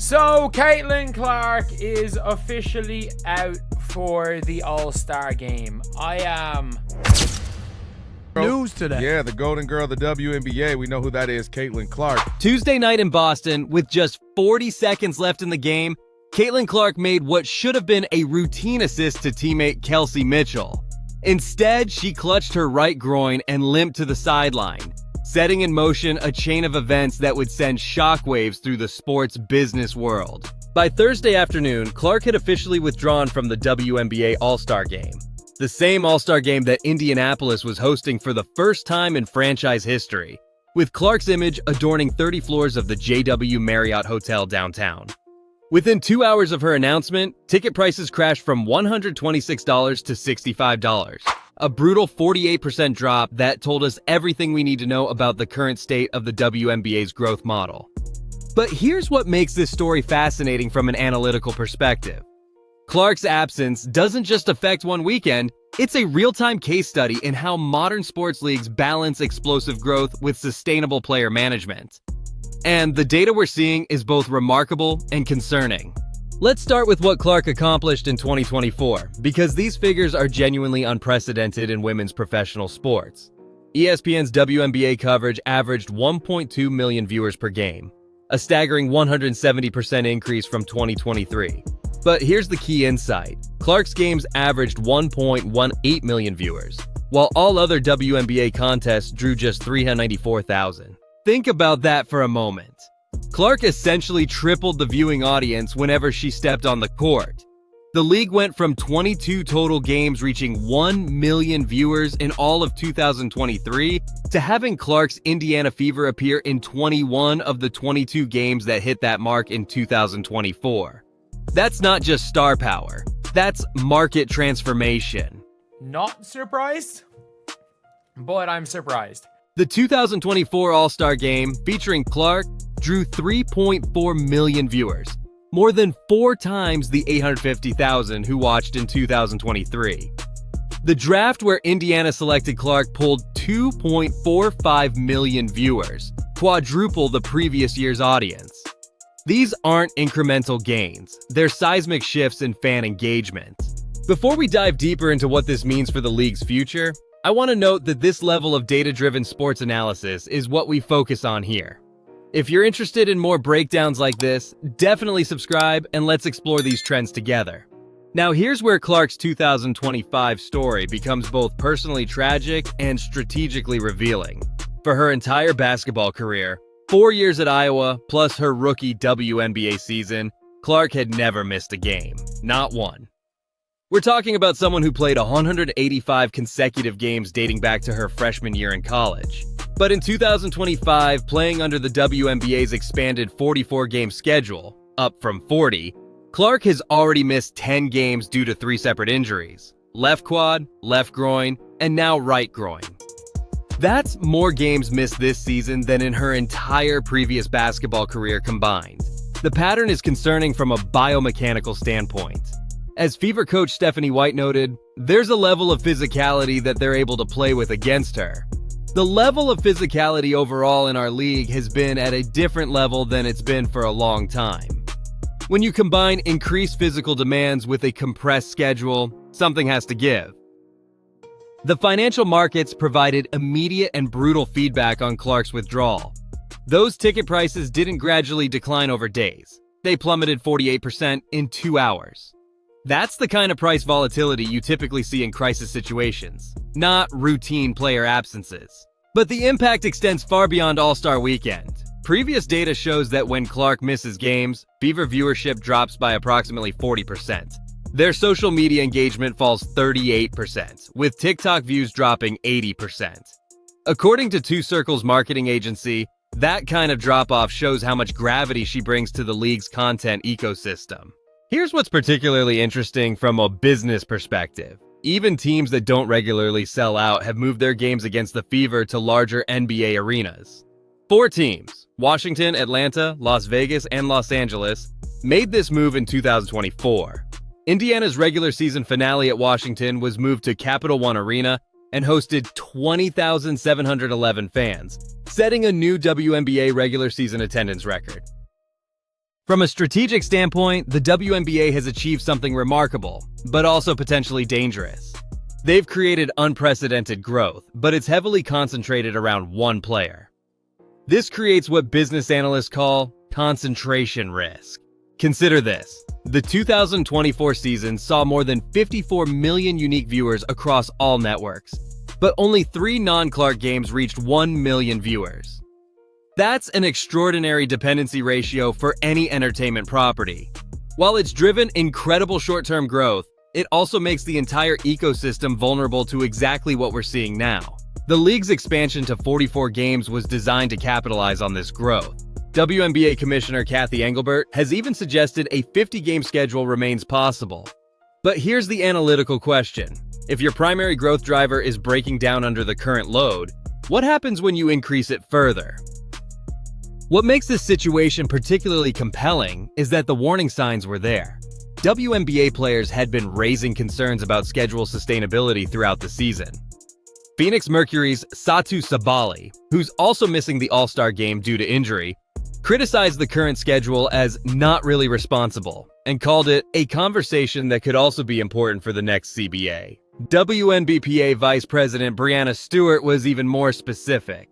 So, Caitlin Clark is officially out for the All-Star game. I am... News today. Yeah, the golden girl of the WNBA. We know who that is, Caitlin Clark. Tuesday night in Boston, with just 40 seconds left in the game, Caitlin Clark made what should have been a routine assist to teammate Kelsey Mitchell. Instead, she clutched her right groin and limped to the sideline, setting in motion a chain of events that would send shockwaves through the sports business world. By Thursday afternoon, Clark had officially withdrawn from the WNBA All-Star Game, the same All-Star Game that Indianapolis was hosting for the first time in franchise history, with Clark's image adorning 30 floors of the JW Marriott Hotel downtown. Within 2 hours of her announcement, ticket prices crashed from $126 to $65. A brutal 48% drop that told us everything we need to know about the current state of the WNBA's growth model. But here's what makes this story fascinating from an analytical perspective. Clark's absence doesn't just affect one weekend, it's a real-time case study in how modern sports leagues balance explosive growth with sustainable player management. And the data we're seeing is both remarkable and concerning. Let's start with what Clark accomplished in 2024, because these figures are genuinely unprecedented in women's professional sports. ESPN's WNBA coverage averaged 1.2 million viewers per game, a staggering 170% increase from 2023. But here's the key insight. Clark's games averaged 1.18 million viewers, while all other WNBA contests drew just 394,000. Think about that for a moment. Clark essentially tripled the viewing audience whenever she stepped on the court. The league went from 22 total games reaching 1 million viewers in all of 2023 to having Clark's Indiana Fever appear in 21 of the 22 games that hit that mark in 2024. That's not just star power, that's market transformation. Not surprised, but I'm surprised. The 2024 All-Star Game, featuring Clark, drew 3.4 million viewers, more than 4 times the 850,000 who watched in 2023. The draft where Indiana selected Clark pulled 2.45 million viewers, quadruple the previous year's audience. These aren't incremental gains, they're seismic shifts in fan engagement. Before we dive deeper into what this means for the league's future, I want to note that this level of data-driven sports analysis is what we focus on here. If you're interested in more breakdowns like this, definitely subscribe and let's explore these trends together. Now here's where Clark's 2025 story becomes both personally tragic and strategically revealing. For her entire basketball career, 4 years at Iowa, plus her rookie WNBA season, Clark had never missed a game. Not one. We're talking about someone who played 185 consecutive games dating back to her freshman year in college. But in 2025, playing under the WNBA's expanded 44-game schedule, up from 40, Clark has already missed 10 games due to 3 separate injuries: left quad, left groin, and now right groin. That's more games missed this season than in her entire previous basketball career combined. The pattern is concerning from a biomechanical standpoint. As Fever coach Stephanie White noted, there's a level of physicality that they're able to play with against her. The level of physicality overall in our league has been at a different level than it's been for a long time. When you combine increased physical demands with a compressed schedule, something has to give. The financial markets provided immediate and brutal feedback on Clark's withdrawal. Those ticket prices didn't gradually decline over days. They plummeted 48% in 2 hours. That's the kind of price volatility you typically see in crisis situations, not routine player absences. But the impact extends far beyond All-Star Weekend. Previous data shows that when Clark misses games, Fever viewership drops by approximately 40%. Their social media engagement falls 38%, with TikTok views dropping 80%. According to Two Circles marketing agency, that kind of drop-off shows how much gravity she brings to the league's content ecosystem. Here's what's particularly interesting from a business perspective. Even teams that don't regularly sell out have moved their games against the Fever to larger NBA arenas. 4 teams, Washington, Atlanta, Las Vegas, and Los Angeles, made this move in 2024. Indiana's regular season finale at Washington was moved to Capital One Arena and hosted 20,711 fans, setting a new WNBA regular season attendance record. From a strategic standpoint, the WNBA has achieved something remarkable, but also potentially dangerous. They've created unprecedented growth, but it's heavily concentrated around one player. This creates what business analysts call concentration risk. Consider this. The 2024 season saw more than 54 million unique viewers across all networks, but only 3 non-Clark games reached 1 million viewers. That's an extraordinary dependency ratio for any entertainment property. While it's driven incredible short-term growth, it also makes the entire ecosystem vulnerable to exactly what we're seeing now. The league's expansion to 44 games was designed to capitalize on this growth. WNBA Commissioner Kathy Engelbert has even suggested a 50-game schedule remains possible. But here's the analytical question. If your primary growth driver is breaking down under the current load, what happens when you increase it further? What makes this situation particularly compelling is that the warning signs were there. WNBA players had been raising concerns about schedule sustainability throughout the season. Phoenix Mercury's Satu Sabali, who's also missing the All-Star game due to injury, criticized the current schedule as not really responsible and called it a conversation that could also be important for the next CBA. WNBPA Vice President Brianna Stewart was even more specific.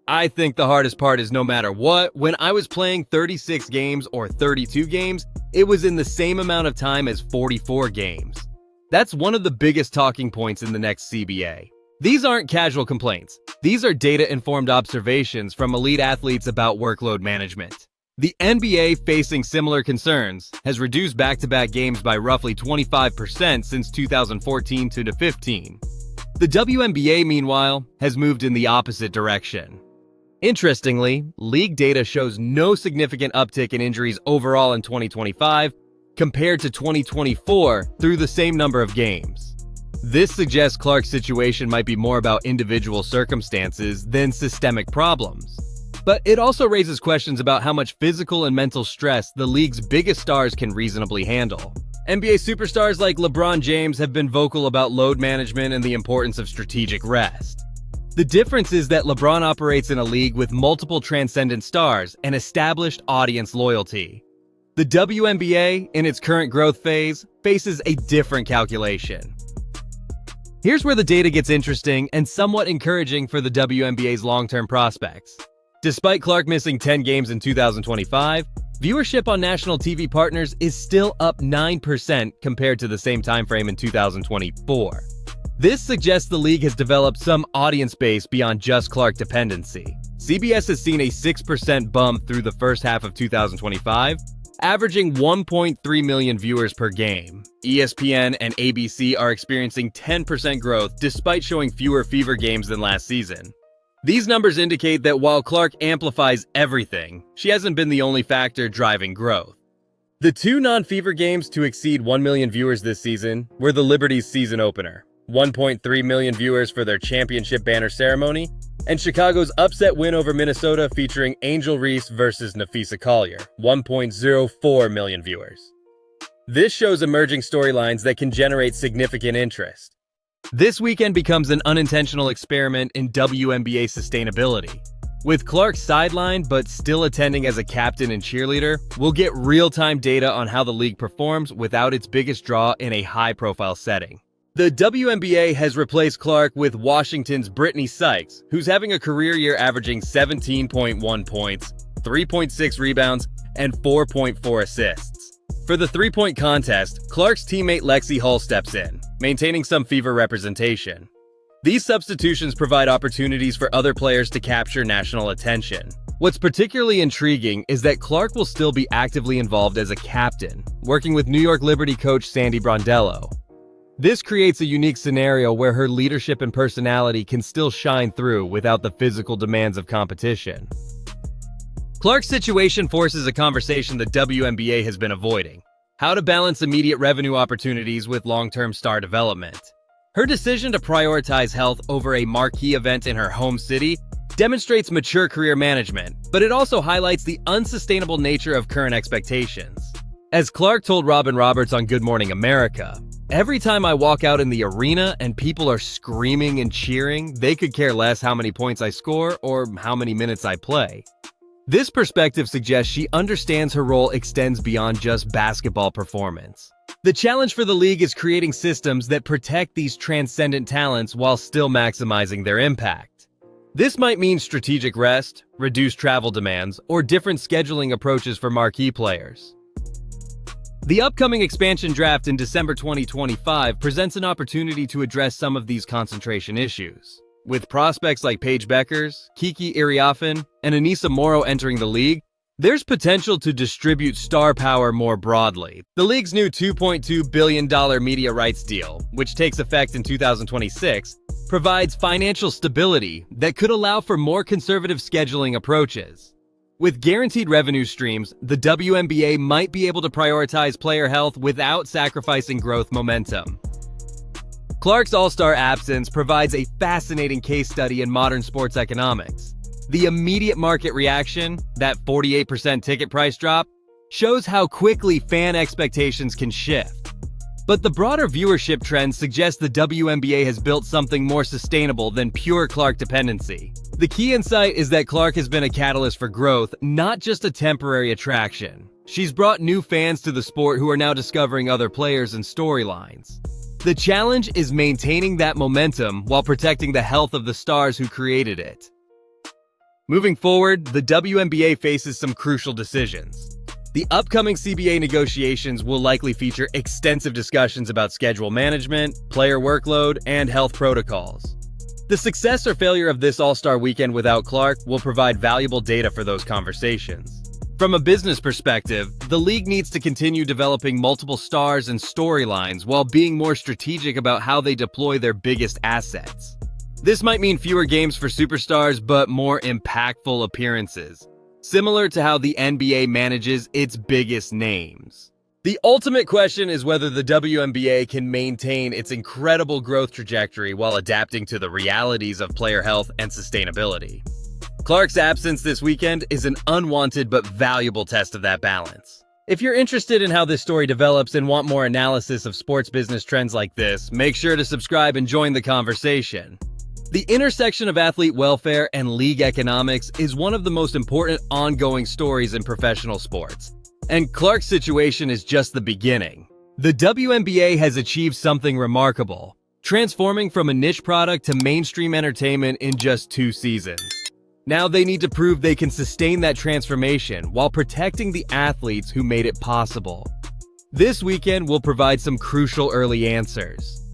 I think the hardest part is no matter what, when I was playing 36 games or 32 games, it was in the same amount of time as 44 games. That's one of the biggest talking points in the next CBA. These aren't casual complaints. These are data-informed observations from elite athletes about workload management. The NBA, facing similar concerns, has reduced back-to-back games by roughly 25% since 2014 to 15. The WNBA, meanwhile, has moved in the opposite direction. Interestingly, league data shows no significant uptick in injuries overall in 2025 compared to 2024 through the same number of games. This suggests Clark's situation might be more about individual circumstances than systemic problems. But it also raises questions about how much physical and mental stress the league's biggest stars can reasonably handle. NBA superstars like LeBron James have been vocal about load management and the importance of strategic rest. The difference is that LeBron operates in a league with multiple transcendent stars and established audience loyalty. The WNBA, in its current growth phase, faces a different calculation. Here's where the data gets interesting and somewhat encouraging for the WNBA's long-term prospects. Despite Clark missing 10 games in 2025, viewership on national TV partners is still up 9% compared to the same timeframe in 2024. This suggests the league has developed some audience base beyond just Clark dependency. CBS has seen a 6% bump through the first half of 2025, averaging 1.3 million viewers per game. ESPN and ABC are experiencing 10% growth despite showing fewer Fever games than last season. These numbers indicate that while Clark amplifies everything, she hasn't been the only factor driving growth. The 2 non-Fever games to exceed 1 million viewers this season were the Liberty's season opener, 1.3 million viewers for their championship banner ceremony, and Chicago's upset win over Minnesota featuring Angel Reese versus Nafisa Collier, 1.04 million viewers. This shows emerging storylines that can generate significant interest. This weekend becomes an unintentional experiment in WNBA sustainability. With Clark sidelined but still attending as a captain and cheerleader, we'll get real-time data on how the league performs without its biggest draw in a high-profile setting. The WNBA has replaced Clark with Washington's Brittany Sykes, who's having a career year averaging 17.1 points, 3.6 rebounds, and 4.4 assists. For the three-point contest, Clark's teammate Lexi Hull steps in, maintaining some Fever representation. These substitutions provide opportunities for other players to capture national attention. What's particularly intriguing is that Clark will still be actively involved as a captain, working with New York Liberty coach Sandy Brondello. This creates a unique scenario where her leadership and personality can still shine through without the physical demands of competition. Clark's situation forces a conversation the WNBA has been avoiding: how to balance immediate revenue opportunities with long-term star development. Her decision to prioritize health over a marquee event in her home city demonstrates mature career management, but it also highlights the unsustainable nature of current expectations. As Clark told Robin Roberts on Good Morning America, "Every time I walk out in the arena and people are screaming and cheering, they could care less how many points I score or how many minutes I play." This perspective suggests she understands her role extends beyond just basketball performance. The challenge for the league is creating systems that protect these transcendent talents while still maximizing their impact. This might mean strategic rest, reduced travel demands, or different scheduling approaches for marquee players. The upcoming expansion draft in December 2025 presents an opportunity to address some of these concentration issues. With prospects like Paige Beckers, Kiki Iriafen, and Anissa Morrow entering the league, there's potential to distribute star power more broadly. The league's new $2.2 billion media rights deal, which takes effect in 2026, provides financial stability that could allow for more conservative scheduling approaches. With guaranteed revenue streams, the WNBA might be able to prioritize player health without sacrificing growth momentum. Clark's All-Star absence provides a fascinating case study in modern sports economics. The immediate market reaction, that 48% ticket price drop, shows how quickly fan expectations can shift. But the broader viewership trends suggest the WNBA has built something more sustainable than pure Clark dependency. The key insight is that Clark has been a catalyst for growth, not just a temporary attraction. She's brought new fans to the sport who are now discovering other players and storylines. The challenge is maintaining that momentum while protecting the health of the stars who created it. Moving forward, the WNBA faces some crucial decisions. The upcoming CBA negotiations will likely feature extensive discussions about schedule management, player workload, and health protocols. The success or failure of this All-Star weekend without Clark will provide valuable data for those conversations. From a business perspective, the league needs to continue developing multiple stars and storylines while being more strategic about how they deploy their biggest assets. This might mean fewer games for superstars, but more impactful appearances, similar to how the NBA manages its biggest names. The ultimate question is whether the WNBA can maintain its incredible growth trajectory while adapting to the realities of player health and sustainability. Clark's absence this weekend is an unwanted but valuable test of that balance. If you're interested in how this story develops and want more analysis of sports business trends like this, make sure to subscribe and join the conversation. The intersection of athlete welfare and league economics is one of the most important ongoing stories in professional sports. And Clark's situation is just the beginning. The WNBA has achieved something remarkable, transforming from a niche product to mainstream entertainment in just 2 seasons. Now they need to prove they can sustain that transformation while protecting the athletes who made it possible. This weekend will provide some crucial early answers.